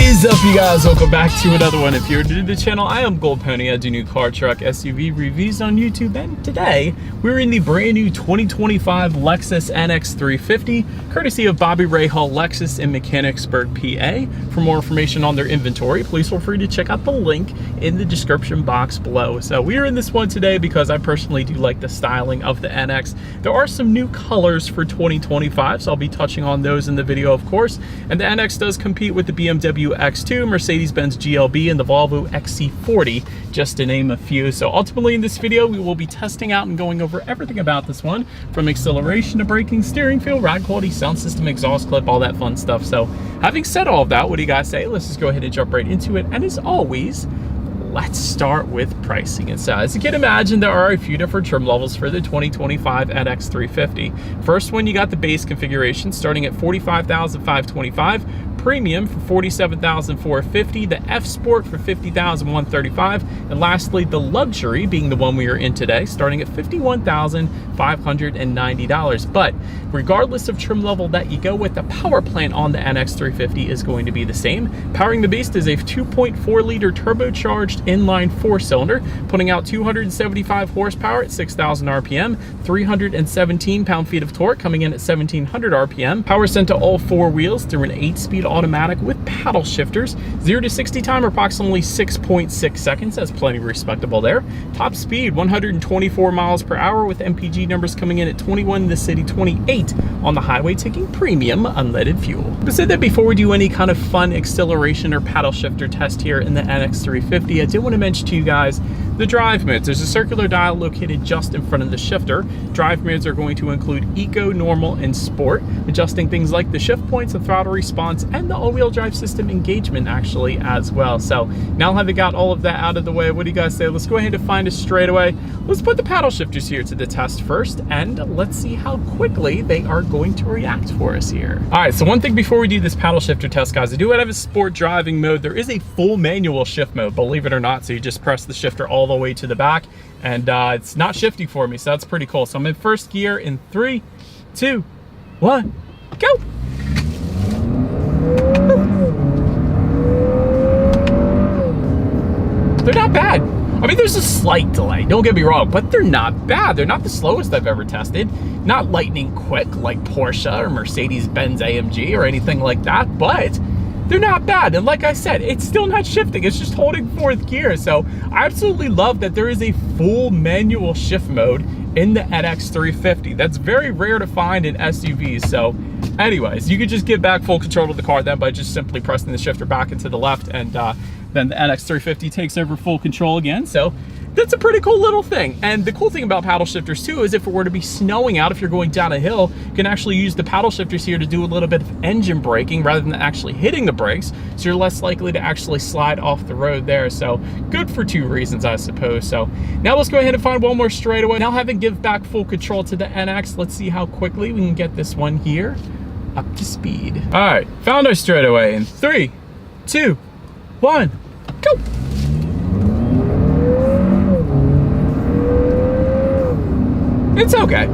is up, you guys? Welcome back to another one. If you're new to the channel, I am Gold Pony. I do new car, truck, SUV reviews on YouTube, and today we're in the brand new 2025 Lexus NX 350, courtesy of Bobby Ray Hall Lexus in Mechanicsburg, PA. For more information on their inventory, please feel free to check out the link in the description box below. So we are in this one today because I personally do like the styling of the NX. There are some new colors for 2025, so I'll be touching on those in the video, of course. And the NX does compete with the BMW X2, Mercedes-Benz GLB, and the Volvo XC40, just to name a few. So ultimately in this video, we will be testing out and going over everything about this one, from acceleration to braking, steering feel, ride quality, sound system, exhaust clip, all that fun stuff. So having said all of that, what do you guys say? Let's just go ahead and jump right into it. And as always, let's start with pricing. And so as you can imagine, there are a few different trim levels for the 2025 NX 350. First one, you got the base configuration starting at $45,525, Premium for $47,450, the F Sport for $50,135, and lastly the Luxury, being the one we are in today, starting at $51,590. But regardless of trim level that you go with, the power plant on the NX 350 is going to be the same. Powering the beast is a 2.4 liter turbocharged inline 4-cylinder, putting out 275 horsepower at 6,000 RPM, 317 pound-feet of torque, coming in at 1,700 RPM. Power sent to all four wheels through an 8-speed automatic with paddle shifters. 0 to 60 time approximately 6.6 seconds. That's plenty respectable there. Top speed 124 miles per hour, with MPG numbers coming in at 21 in the city, 28 on the highway, taking premium unleaded fuel. I said that before we do any kind of fun acceleration or paddle shifter test here in the NX 350, I did want to mention to you guys the drive modes. There's a circular dial located just in front of the shifter. Drive modes are going to include Eco, Normal, and Sport, adjusting things like the shift points, the throttle response, and the all-wheel drive system engagement actually as well. So now having got all of that out of the way, what do you guys say? Let's go ahead and find a straightaway. Let's put the paddle shifters here to the test first, and let's see how quickly they are going to react for us here. All right, so one thing before we do this paddle shifter test, guys, I do have a sport driving mode. There is a full manual shift mode, believe it or not. So you just press the shifter all the way to the back, and it's not shifting for me, so that's pretty cool. So I'm in first gear in 3, 2, 1, go. They're not bad. I mean, there's a slight delay, don't get me wrong, but they're not bad. They're not the slowest I've ever tested. Not lightning quick like Porsche or Mercedes-Benz AMG or anything like that, but they're not bad. And like I said, it's still not shifting. It's just holding fourth gear. So I absolutely love that there is a full manual shift mode in the NX 350. That's very rare to find in SUVs. So anyways, you could just give back full control of the car then by just simply pressing the shifter back into the left, and then the NX 350 takes over full control again. So that's a pretty cool little thing. And the cool thing about paddle shifters too is if it were to be snowing out, if you're going down a hill, you can actually use the paddle shifters here to do a little bit of engine braking rather than actually hitting the brakes. So you're less likely to actually slide off the road there. So good for two reasons, I suppose. So now let's go ahead and find one more straightaway. Now having give back full control to the NX, let's see how quickly we can get this one here up to speed. All right, found our straightaway in 3, 2, 1, go. It's okay.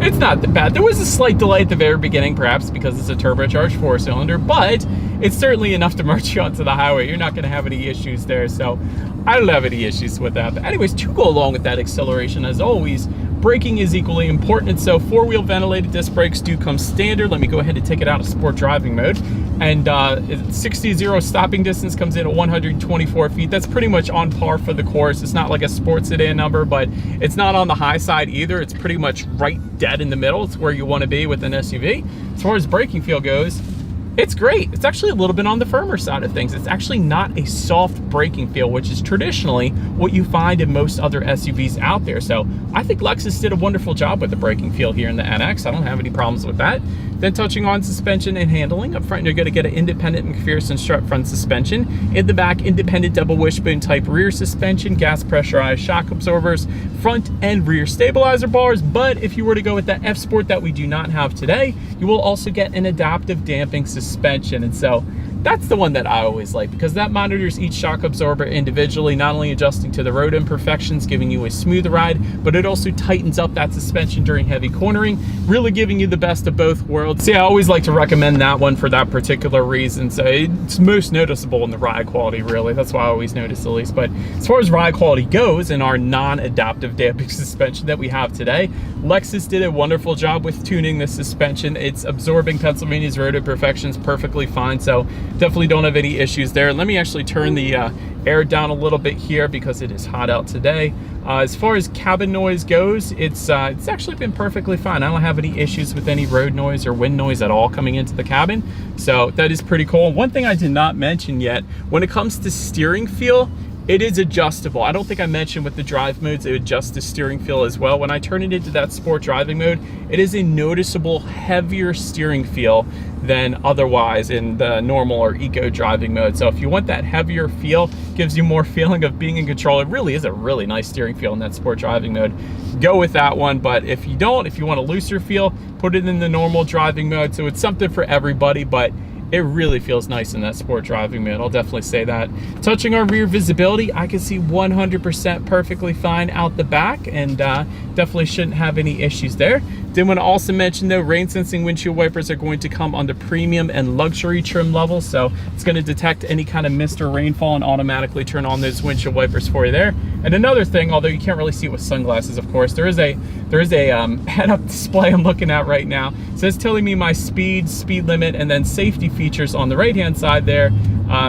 It's not that bad. There was a slight delay at the very beginning, perhaps because it's a turbocharged 4-cylinder, but it's certainly enough to march you onto the highway. You're not going to have any issues there, so I don't have any issues with that. But anyways, to go along with that acceleration, as always, braking is equally important. So 4-wheel ventilated disc brakes do come standard. Let me go ahead and take it out of sport driving mode. And 60-0 stopping distance comes in at 124 feet. That's pretty much on par for the course. It's not like a sports sedan number, but it's not on the high side either. It's pretty much right dead in the middle. It's where you want to be with an SUV. As far as braking feel goes, it's great. It's actually a little bit on the firmer side of things. It's actually not a soft braking feel, which is traditionally what you find in most other SUVs out there. So I think Lexus did a wonderful job with the braking feel here in the NX. I don't have any problems with that. Then touching on suspension and handling, up front you're going to get an independent McPherson strut front suspension. In the back, independent double wishbone type rear suspension, gas pressurized shock absorbers, front and rear stabilizer bars. But if you were to go with that F Sport that we do not have today, you will also get an adaptive damping suspension. And so That's the one that I always like, because that monitors each shock absorber individually, not only adjusting to the road imperfections, giving you a smooth ride, but it also tightens up that suspension during heavy cornering, really giving you the best of both worlds. See, I always like to recommend that one for that particular reason. So it's most noticeable in the ride quality, really. That's why I always notice, at least. But as far as ride quality goes, in our non-adaptive damping suspension that we have today, Lexus did a wonderful job with tuning the suspension. It's absorbing Pennsylvania's road imperfections perfectly fine, so definitely don't have any issues there. Let me actually turn the air down a little bit here because it is hot out today. As far as cabin noise goes, it's actually been perfectly fine. I don't have any issues with any road noise or wind noise at all coming into the cabin, so that is pretty cool. One thing I did not mention yet, when it comes to steering feel, it is adjustable. I don't think I mentioned with the drive modes, it adjusts the steering feel as well. When I turn it into that sport driving mode, it is a noticeable heavier steering feel than otherwise in the normal or eco driving mode. So if you want that heavier feel, gives you more feeling of being in control, it really is a really nice steering feel in that sport driving mode, go with that one. But if you don't, if you want a looser feel, put it in the normal driving mode. So it's something for everybody, but it really feels nice in that sport driving mode. I'll definitely say that. Touching our rear visibility, I can see 100% perfectly fine out the back, and definitely shouldn't have any issues there. Did want to also mention though, rain sensing windshield wipers are going to come on the premium and luxury trim level, so it's going to detect any kind of mist or rainfall and automatically turn on those windshield wipers for you there. And another thing, although you can't really see it with sunglasses, of course, there is a head-up display I'm looking at right now. So it's telling me my speed limit, and then safety features on the right-hand side there.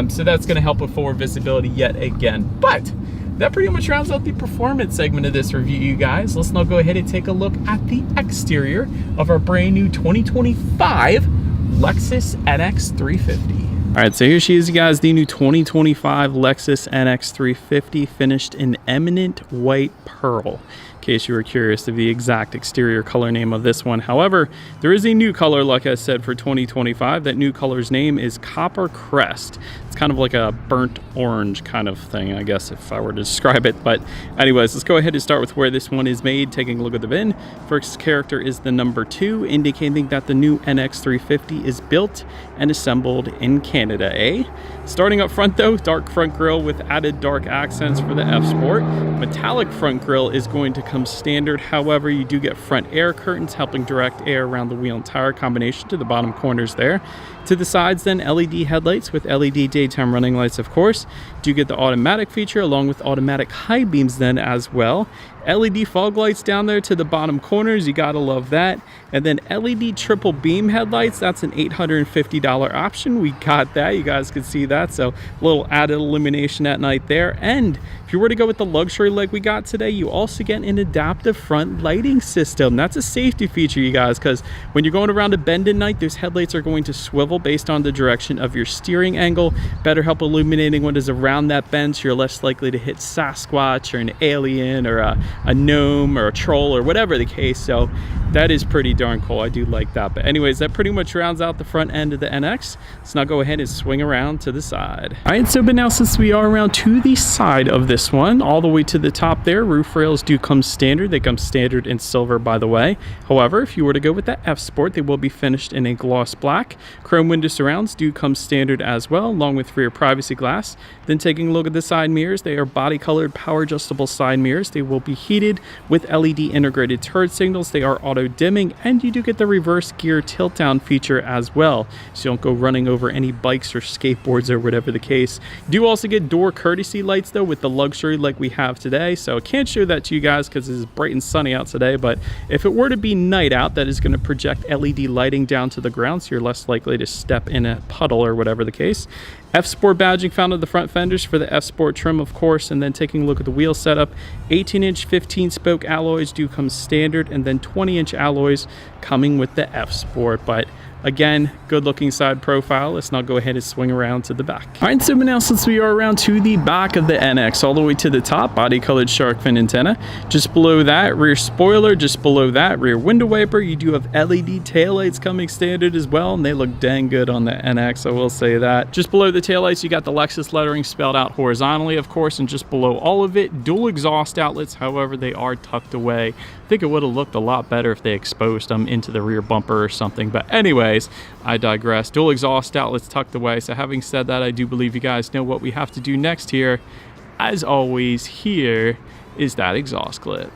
So that's going to help with forward visibility yet again. But that pretty much rounds out the performance segment of this review, you guys. Let's now go ahead and take a look at the exterior of our brand new 2025 Lexus NX 350. All right, so here she is, you guys, the new 2025 Lexus NX 350, finished in eminent white pearl, in case you were curious of the exact exterior color name of this one. However, there is a new color, like I said, for 2025. That new color's name is Copper Crest. It's kind of like a burnt orange kind of thing, I guess, if I were to describe it. But anyways, let's go ahead and start with where this one is made. Taking a look at the VIN, first character is the number 2, indicating that the new NX 350 is built and assembled in Canada, eh? Starting up front though, dark front grille with added dark accents for the F Sport. Metallic front grille is going to come standard. However, you do get front air curtains helping direct air around the wheel and tire combination to the bottom corners there. To the sides then, LED headlights with LED daytime running lights, of course. Do get the automatic feature along with automatic high beams then as well. LED fog lights down there to the bottom corners, you gotta love that. And then LED triple beam headlights, that's an $850 option. We got that, you guys can see that, so a little added illumination at night there. And if you were to go with the luxury like we got today, you also get an adaptive front lighting system. That's a safety feature, you guys, because when you're going around a bend at night, those headlights are going to swivel based on the direction of your steering angle, better help illuminating what is around that bend, so you're less likely to hit Sasquatch or an alien or a gnome or a troll or whatever the case. So that is pretty darn cool. I do like that. But anyways, that pretty much rounds out the front end of the NX. Let's now go ahead and swing around to the side. All right, so but now since we are around to the side of this one, all the way to the top there, roof rails do come standard. They come standard in silver, by the way. However, if you were to go with that F Sport, they will be finished in a gloss black. Chrome window surrounds do come standard as well, along with rear privacy glass. Then taking a look at the side mirrors, they are body colored power adjustable side mirrors. They will be heated with LED integrated turret signals. They are auto dimming, and you do get the reverse gear tilt down feature as well, so you don't go running over any bikes or skateboards or whatever the case. You do also get door courtesy lights though with the luxury like we have today, so I can't show that to you guys because it is bright and sunny out today. But if it were to be night out, that is going to project LED lighting down to the ground, so you're less likely to step in a puddle or whatever the case. F Sport badging found on the front fenders for the F Sport trim, of course. And then taking a look at the wheel setup, 18-inch 15-spoke alloys do come standard, and then 20-inch alloys coming with the F Sport. But again, good looking side profile. Let's now go ahead and swing around to the back. All right, so now since we are around to the back of the NX, all the way to the top, body colored shark fin antenna. Just below that, rear spoiler. Just below that, rear window wiper. You do have LED taillights coming standard as well, and they look dang good on the NX, I will say that. Just below the taillights, you got the Lexus lettering spelled out horizontally, of course, and just below all of it, dual exhaust outlets. However, they are tucked away. I think it would have looked a lot better if they exposed them into the rear bumper or something, but anyway, anyways, I digress. Dual exhaust outlets tucked away. So having said that, I do believe you guys know what we have to do next here. As always, here is that exhaust clip.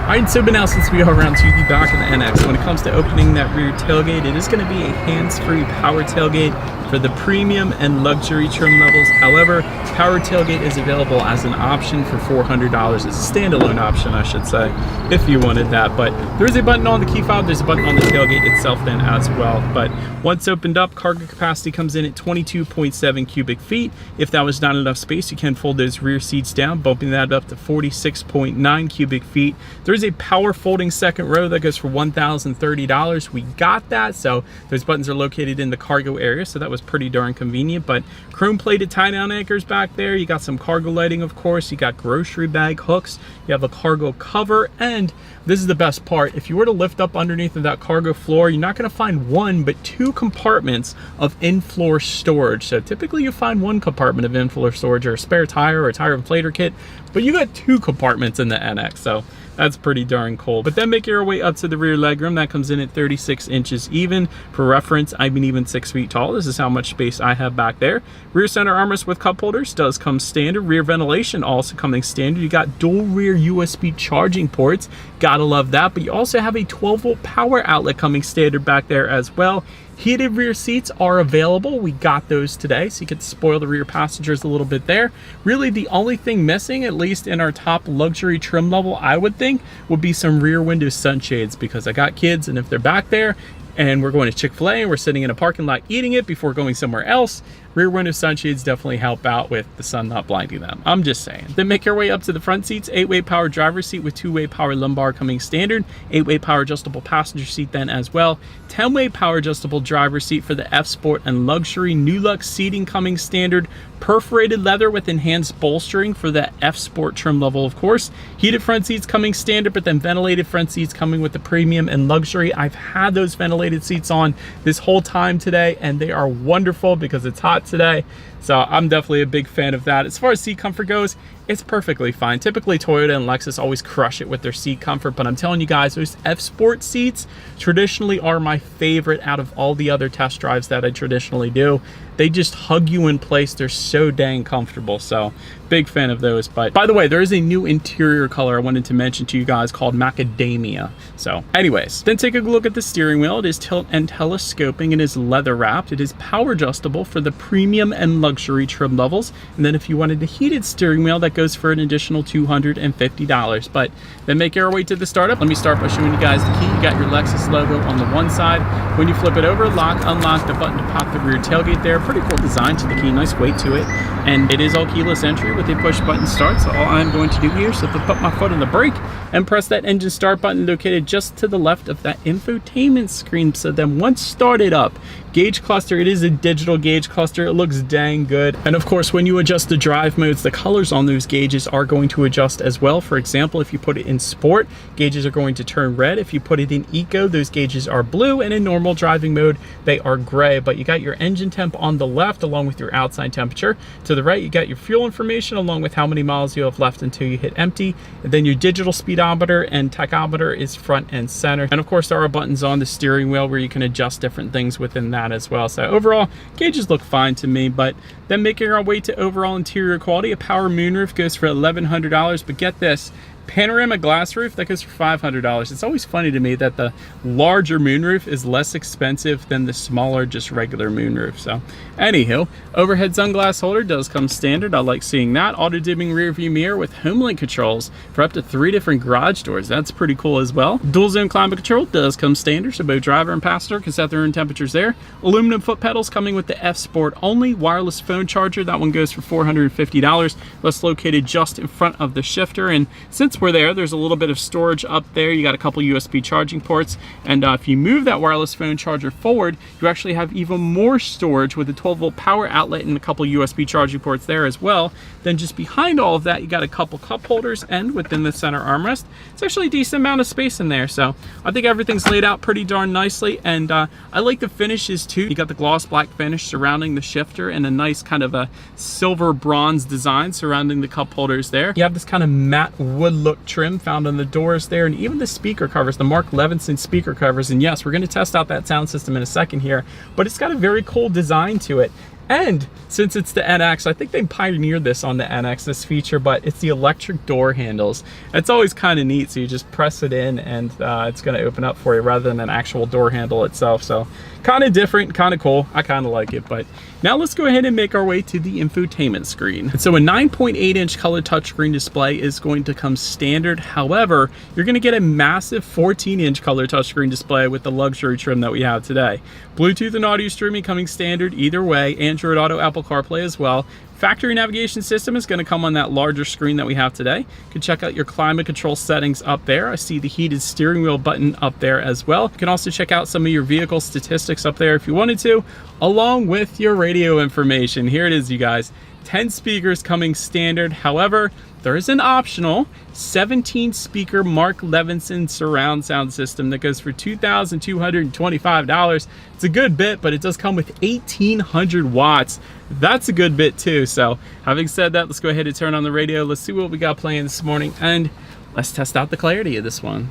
Alright, so now since we are around to the back of the NX, when it comes to opening that rear tailgate, it is going to be a hands-free power tailgate for the premium and luxury trim levels. However, power tailgate is available as an option for $400. It's a standalone option, I should say, if you wanted that. But there is a button on the key fob, there's a button on the tailgate itself then as well. But once opened up, cargo capacity comes in at 22.7 cubic feet. If that was not enough space, you can fold those rear seats down, bumping that up to 46.9 cubic feet. There's a power folding second row that goes for $1,030. We got that, so those buttons are located in the cargo area, so that was pretty darn convenient. But chrome plated tie-down anchors back there. You got some cargo lighting, of course. You got grocery bag hooks. You have a cargo cover, and this is the best part. If you were to lift up underneath of that cargo floor, you're not going to find one but two compartments of in-floor storage. So typically you find one compartment of in-floor storage or a spare tire or a tire inflator kit, but you got two compartments in the NX, so that's pretty darn cool. But then make your way up to the rear legroom. That comes in at 36 inches even. For reference, I'm even 6 feet tall. This is how much space I have back there. Rear center armrest with cup holders does come standard. Rear ventilation also coming standard. You got dual rear USB charging ports. Gotta love that. But you also have a 12-volt power outlet coming standard back there as well. Heated rear seats are available. We got those today, so you could spoil the rear passengers a little bit there. Really, the only thing missing, at least in our top luxury trim level, I would think, would be some rear window sunshades, because I got kids, and if they're back there and we're going to Chick-fil-A and we're sitting in a parking lot eating it before going somewhere else, rear window sunshades definitely help out with the sun not blinding them. I'm just saying. Then make your way up to the front seats. 8-way power driver's seat with 2-way power lumbar coming standard. 8-way power adjustable passenger seat then as well. 10-way power adjustable driver's seat for the F Sport and Luxury. New Lux seating coming standard. Perforated leather with enhanced bolstering for the F Sport trim level, of course. Heated front seats coming standard, but then ventilated front seats coming with the premium and luxury. I've had those ventilated seats on this whole time today, and they are wonderful because it's hot today. So I'm definitely a big fan of that. As far as seat comfort goes, it's perfectly fine. Typically Toyota and Lexus always crush it with their seat comfort, but I'm telling you guys, those F Sport seats traditionally are my favorite out of all the other test drives that I traditionally do. They just hug you in place. They're so dang comfortable. So big fan of those. But by the way, there is a new interior color I wanted to mention to you guys called Macadamia. So anyways, then take a look at the steering wheel. It is tilt and telescoping. It is leather wrapped. It is power adjustable for the premium and luxury trim levels. And then if you wanted the heated steering wheel, that goes for an additional $250. But then make your way to the startup. Let me start by showing you guys the key. You got your Lexus logo on the one side. When you flip it over, lock, unlock the button to pop the rear tailgate there. Pretty cool design to the key, nice weight to it. And it is all keyless entry with a push button start. So all I'm going to do here is to put my foot on the brake and press that engine start button located just to the left of that infotainment screen. So then once started up, gauge cluster, it is a digital gauge cluster. It looks dang good. And of course, when you adjust the drive modes, the colors on those gauges are going to adjust as well. For example, if you put it in sport, gauges are going to turn red. If you put it in eco, those gauges are blue. And in normal driving mode, they are gray. But you got your engine temp on the left along with your outside temperature. To the right, you got your fuel information along with how many miles you have left until you hit empty. And then your digital speedometer and tachometer is front and center. And of course, there are buttons on the steering wheel where you can adjust different things within that as well. So overall, gauges look fine to me. But then making our way to overall interior quality, a power moonroof goes for $1,100. But get this, panoramic glass roof, that goes for $500. It's always funny to me that the larger moonroof is less expensive than the smaller, just regular moonroof. So anywho, overhead sunglass holder does come standard. I like seeing that. Auto dimming rear view mirror with HomeLink controls for up to 3 different garage doors. That's pretty cool as well. Dual zone climate control does come standard, so both driver and passenger can set their own temperatures there. Aluminum foot pedals coming with the F Sport only. Wireless phone charger, that one goes for $450. That's located just in front of the shifter. And since once we're there, there's a little bit of storage up there. You got a couple USB charging ports, and if you move that wireless phone charger forward, you actually have even more storage with a 12-volt power outlet and a couple USB charging ports there as well. Then just behind all of that, you got a couple cup holders, and within the center armrest, it's actually a decent amount of space in there. So I think everything's laid out pretty darn nicely, and I like the finishes too. You got the gloss black finish surrounding the shifter and a nice kind of a silver bronze design surrounding the cup holders there. You have this kind of matte wood look trim found on the doors there, and even the speaker covers, the Mark Levinson speaker covers. And yes, we're going to test out that sound system in a second here, but it's got a very cool design to it. And since it's the NX, I think they pioneered this on the NX, this feature, but it's the electric door handles. It's always kind of neat. So you just press it in and it's going to open up for you rather than an actual door handle itself. So kind of different, kind of cool. I kind of like it. But now let's go ahead and make our way to the infotainment screen. And so a 9.8-inch color touchscreen display is going to come standard. However, you're going to get a massive 14-inch color touchscreen display with the luxury trim that we have today. Bluetooth and audio streaming coming standard either way. Android Auto, Apple CarPlay as well. Factory navigation system is going to come on that larger screen that we have today. You can check out your climate control settings up there. I see the heated steering wheel button up there as well. You can also check out some of your vehicle statistics up there if you wanted to, along with your radio information. Here it is, you guys. 10 speakers coming standard. However, there is an optional 17 speaker Mark Levinson surround sound system that goes for $2,225. It's a good bit, but it does come with 1,800 watts. That's a good bit too. So having said that, let's go ahead and turn on the radio. Let's see what we got playing this morning, and let's test out the clarity of this one.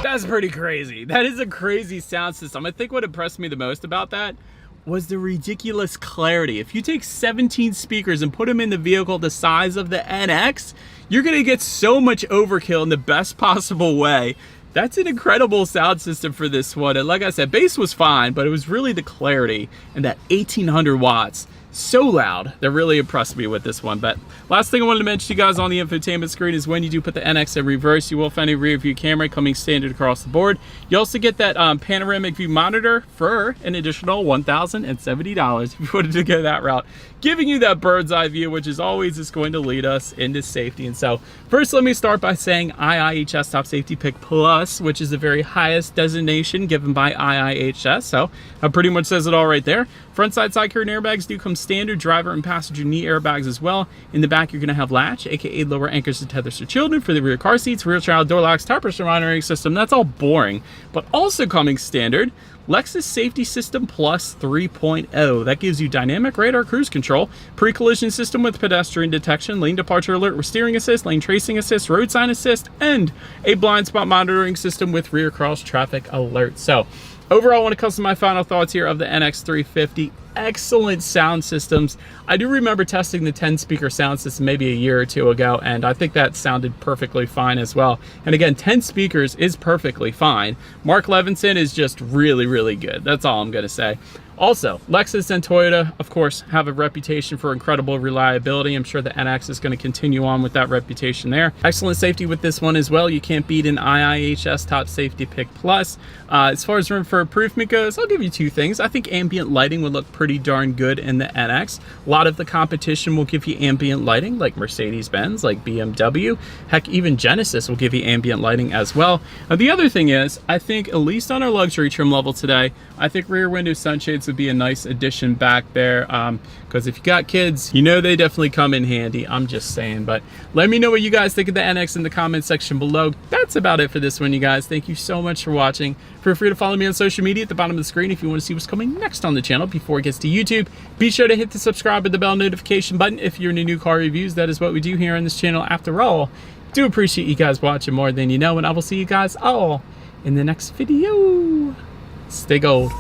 That's pretty crazy. That is a crazy sound system. I think what impressed me the most about that was the ridiculous clarity. If you take 17 speakers and put them in the vehicle the size of the NX, you're gonna get so much overkill in the best possible way. That's an incredible sound system for this one. And like I said, bass was fine, but it was really the clarity and that 1,800 watts. So loud. That really impressed me with this one. But last thing I wanted to mention to you guys on the infotainment screen is when you do put the NX in reverse, you will find a rear view camera coming standard across the board. You also get that panoramic view monitor for an additional $1,070 if you wanted to go that route, giving you that bird's eye view, which is always just going to lead us into safety. And so first, let me start by saying IIHS Top Safety Pick Plus, which is the very highest designation given by IIHS. So that pretty much says it all right there. Front side curtain airbags do come standard, driver and passenger knee airbags as well. In the back, you're going to have latch, aka lower anchors and tethers for children for the rear car seats, rear child door locks, tire pressure monitoring system. That's all boring. But also coming standard, Lexus Safety System Plus 3.0. That gives you dynamic radar cruise control, pre-collision system with pedestrian detection, lane departure alert with steering assist, lane tracing assist, road sign assist, and a blind spot monitoring system with rear cross traffic alert. So overall, I want to come to my final thoughts here of the NX 350. Excellent sound systems. I do remember testing the 10 speaker sound system maybe a year or two ago, and I think that sounded perfectly fine as well. And again, 10 speakers is perfectly fine. Mark Levinson is just really, really good. That's all I'm going to say. Also, Lexus and Toyota, of course, have a reputation for incredible reliability. I'm sure the NX is going to continue on with that reputation there. Excellent safety with this one as well. You can't beat an IIHS Top Safety Pick Plus. As far as room for improvement goes, I'll give you two things. I think ambient lighting would look pretty darn good in the NX. A lot of the competition will give you ambient lighting, like Mercedes-Benz, like BMW. Heck, even Genesis will give you ambient lighting as well. The other thing is, I think, at least on our luxury trim level today, I think rear window sunshades would be a nice addition back there, because if you got kids, you know they definitely come in handy. I'm just saying. But let me know what you guys think of the NX in the comment section below. That's about it for this one, you guys. Thank you so much for watching. Feel free to follow me on social media at the bottom of the screen if you want to see what's coming next on the channel before it gets to YouTube. Be sure to hit the subscribe and the bell notification button if you're into new car reviews. That is what we do here on this channel after all. Do appreciate you guys watching more than you know, and I will see you guys all in the next video. Stay gold.